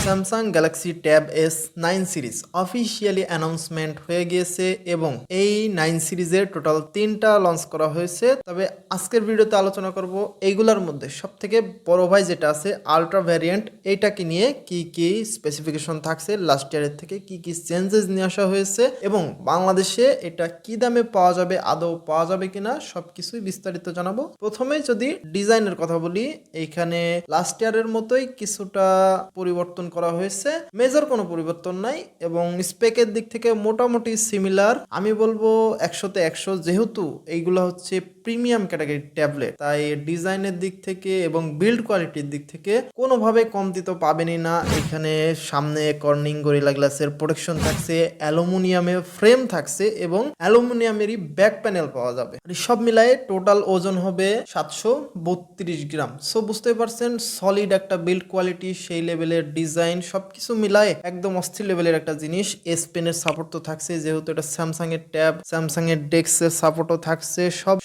Samsung Galaxy tab S9 series officially announcement হয়ে গিয়েছে এবং এই 9 সিরিজের টোটাল 3টা লঞ্চ করা হয়েছে। তবে আজকের ভিডিওতে আলোচনা করব এইগুলোর মধ্যে সবথেকে বড় ভাই যেটা আছে আলট্রা ভ্যারিয়েন্ট, এইটাকে নিয়ে কি কি স্পেসিফিকেশন থাকছে, লাস্ট ইয়ারের থেকে কি কি চেঞ্জেস নিয়ে আসা হয়েছে এবং বাংলাদেশে এটা কি দামে পাওয়া যাবে, আদৌ পাওয়া যাবে কিনা, সবকিছুই বিস্তারিত জানাবো। প্রথমে যদি ডিজাইনের কথা বলি, এইখানে লাস্ট ইয়ারের মতোই কিছুটা পরিবর্তন করা হয়েছে, মেজর কোনো পরিবর্তন নাই এবং স্পেকের দিক থেকে মোটামুটি সিমিলার। আমি বলবো 100-তে 100, যেহেতু এইগুলো হচ্ছে প্রিমিয়াম ক্যাটাগরির ট্যাবলেট, তাই ডিজাইনের দিক থেকে এবং বিল্ড কোয়ালিটির দিক থেকে কোনোভাবে কমতি তো পাবেনই না। এখানে সামনে কর্নিং গরিলা গ্লাসের প্রোটেকশন থাকছে, অ্যালুমিনিয়ামের ফ্রেম থাকছে এবং অ্যালুমিনিয়ামেরই ব্যাক প্যানেল পাওয়া যাবে। সব মিলায়ে টোটাল ওজন হবে 732 গ্রাম। সো বুঝতে পারছেন সলিড একটা বিল্ড কোয়ালিটি, সেই লেভেলের ডিজাইন, সবকিছু মিলায়ে একদম অস্থির লেভেলের একটা জিনিস। এস পেনের সাপোর্ট তো থাকছে, যেহেতু এটা স্যামসাং এর ট্যাব, স্যামসাং এর ডেস্কের সাপোর্টও থাকছে।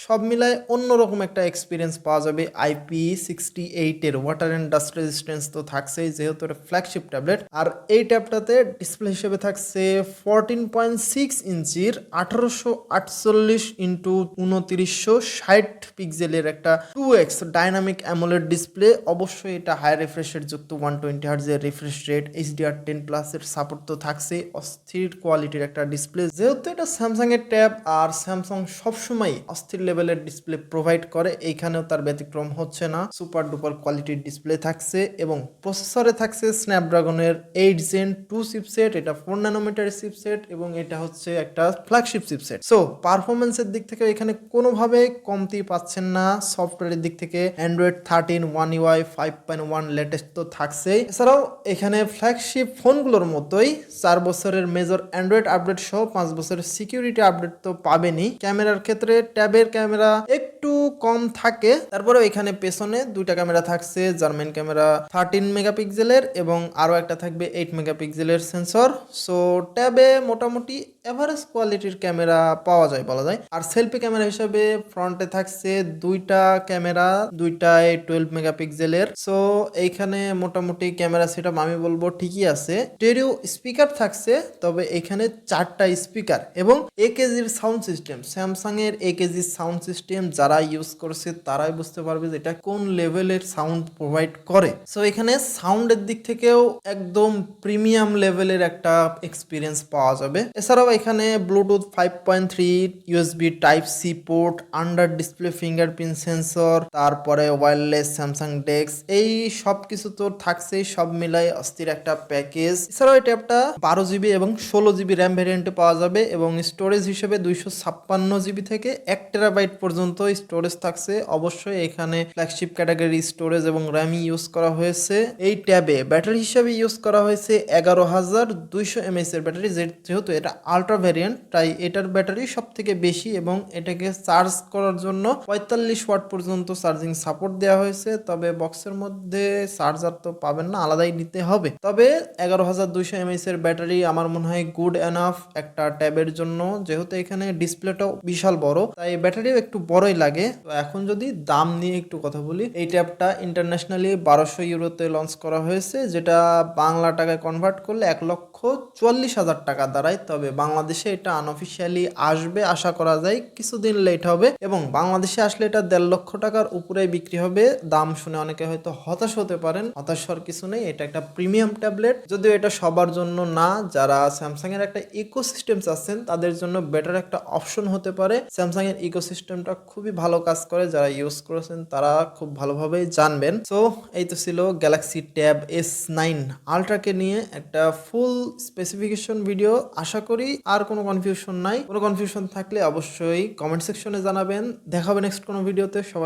সব মিলায়ে অন্যরকম একটা এক্সপিরিয়েন্স পাওয়া যাবে। IP68 এর ওয়াটার অ্যান্ড ডাস্ট রেজিস্ট্যান্স তো থাকছেই, যেহেতু এটা ফ্ল্যাগশিপ ট্যাবলেট। আর এই ট্যাবটাতে ডিসপ্লে হিসেবে থাকছে 14.6 ইঞ্চির 1848x2960 পিক্সেলের একটা 2x ডাইনামিক অ্যামোলেড ডিসপ্লে। অবশ্যই এটা হাই রিফ্রেশের যুক্ত 120 হার্জ এর রিফ্রেশ রেট, HDR10+ এর সাপোর্ট তো থাকছে। অস্থির কোয়ালিটির একটা ডিসপ্লে, যেহেতু এটা স্যামসাং এর ট্যাব আর স্যামসাং সবসময় অস্থির লেভেলের ডিসপ্লে প্রোভাইড করে, এইখানেও তার ব্যতিক্রম হচ্ছে না। সুপার ডুপার কোয়ালিটির ডিসপ্লে থাকছে এবং প্রসেসরে থাকছে স্ন্যাপড্রাগনের 8 Gen 2 চিপসেট, এটা 4 ন্যানোমিটার চিপসেট এবং এটা হচ্ছে একটা ফ্ল্যাগশিপ চিপসেট। সো পারফরমেন্সের দিক থেকে এখানে কোনোভাবে কমতি পাচ্ছেন না। সফটওয়্যারের দিক থেকে অ্যান্ড্রয়েড 13 One UI 5.1 লেটেস্ট তো থাকছেই। এছাড়াও এখানে ফ্ল্যাগশিপ ফোনগুলোর মতোই 4 বছরের মেজর অ্যান্ড্রয়েড আপডেট সহ 5 বছরের সিকিউরিটি আপডেট তো পাবেনই। ক্যামেরার ক্ষেত্রে ট্যাবের ক্যামেরা একটু কম থাকে, তারপরে এখানে পেছনে দুইটা ক্যামেরা থাকছে। জার্মান ক্যামেরা 13 মেগাপিক্সেলের এবং আরো একটা থাকবে 8 মেগাপিক্সেলের সেন্সর। সো ট্যাবে মোটামুটি এভারেজ কোয়ালিটির ক্যামেরা পাওয়া যায় বলা যায়। আর সেলফি ক্যামেরা হিসেবে ফ্রন্টে থাকছে দুইটা ক্যামেরা, দুইটাই 12 মেগাপিক্সেলের। সো এইখানে মোটামুটি ক্যামেরা সেটআপ আমি বলবো ঠিকই আছে। স্টেরিও স্পিকার থাকছে, তবে এখানে 4টা স্পিকার এবং AKG'র সাউন্ড সিস্টেম। স্যামসাং এর AKG সাউন্ড সিস্টেম যারা ইউজ করছে তারাই বুঝতে পারবে যে এটা কোন লেভেলের সাউন্ড প্রোভাইড করে। সো এখানে সাউন্ডের দিক থেকেও একদম প্রিমিয়াম লেভেলের একটা এক্সপিরিয়েন্স পাওয়া যাবে। এছাড়াও এখানে Bluetooth 5.3, USB Type-C port, under display fingerprint sensor, তারপরে ওয়্যারলেস স্যামসাং ডেস্ক, এই সব কিছু তো থাকছেই। সব মিলাই অস্থির একটা প্যাকেজ। এছাড়াও এই ট্যাবটা 12GB এবং 16GB র্যাম ভ্যারিয়েন্টে পাওয়া যাবে এবং স্টোরেজ হিসেবে 256GB থেকে 1TB পর্যন্ত স্টোরেজ থাকছে। অবশ্যই এখানে ফ্ল্যাগশিপ ক্যাটাগরি স্টোরেজ এবং র্যাম ইউজ করা হয়েছে। এই ট্যাবে ব্যাটারি হিসেবে ইউজ করা হয়েছে 11200 mAh এর ব্যাটারি, যেহেতু এটা আলট্রা ভ্যারিয়েন্ট তাই এটার ব্যাটারি সব থেকে বেশি এবং এটাকে চার্জ করার জন্য 45 ওয়াট পর্যন্ত চার্জিং সাপোর্ট দেওয়া হয়েছে। তবে বক্সের মধ্যে চার্জার তো পাবেন না, আলাদাই নিতে হবে। তবে 11200 mAh এর ব্যাটারি আমার মনে হয় গুড এনাফ একটা ট্যাবের জন্য, যেহেতু এখানে ডিসপ্লেটাও বিশাল বড় তাই ব্যাটারিও একটু বড়ই লাগে। তো এখন যদি দাম নিয়ে একটু কথা বলি, এই ট্যাবটা ইন্টারন্যাশনালি 1200 ইউরোতে লঞ্চ করা হয়েছে, যেটা বাংলা টাকায় কনভার্ট করলে 1,44,000 টাকা দাঁড়ায়। তবে বাংলাদেশে এটা আনঅফিসিয়ালি আসবে, আশা করা যায় কিছুদিন লেট হবে এবং বাংলাদেশে আসলে এটা 1.5 লক্ষ টাকার উপরে বিক্রি হবে। দাম শুনে অনেকে হয়তো হতাশ হতে পারেন, হতাশ হওয়ার কিছু নেই। এটা একটা প্রিমিয়াম ট্যাবলেট, যদিও এটা সবার জন্য না। যারা স্যামসাং এর একটা ইকোসিস্টেম চাচ্ছেন তাদের জন্য বেটার একটা অপশন হতে পারে। স্যামসাং এর ইকোসিস্টেমটা খুবই ভালো কাজ করে, যারা ইউজ করেছেন তারা খুব ভালোভাবে জানবেন। সো এই তো ছিল গ্যালাক্সি ট্যাব S9 আলট্রাকে নিয়ে একটা ফুল স্পেসিফিকেশন ভিডিও। আশা করি আর কোনো কনফিউশন নাই। কোনো কনফিউশন থাকলে অবশ্যই কমেন্ট সেকশনে জানাবেন। দেখা হবে নেক্সট কোনো ভিডিওতে। সবাই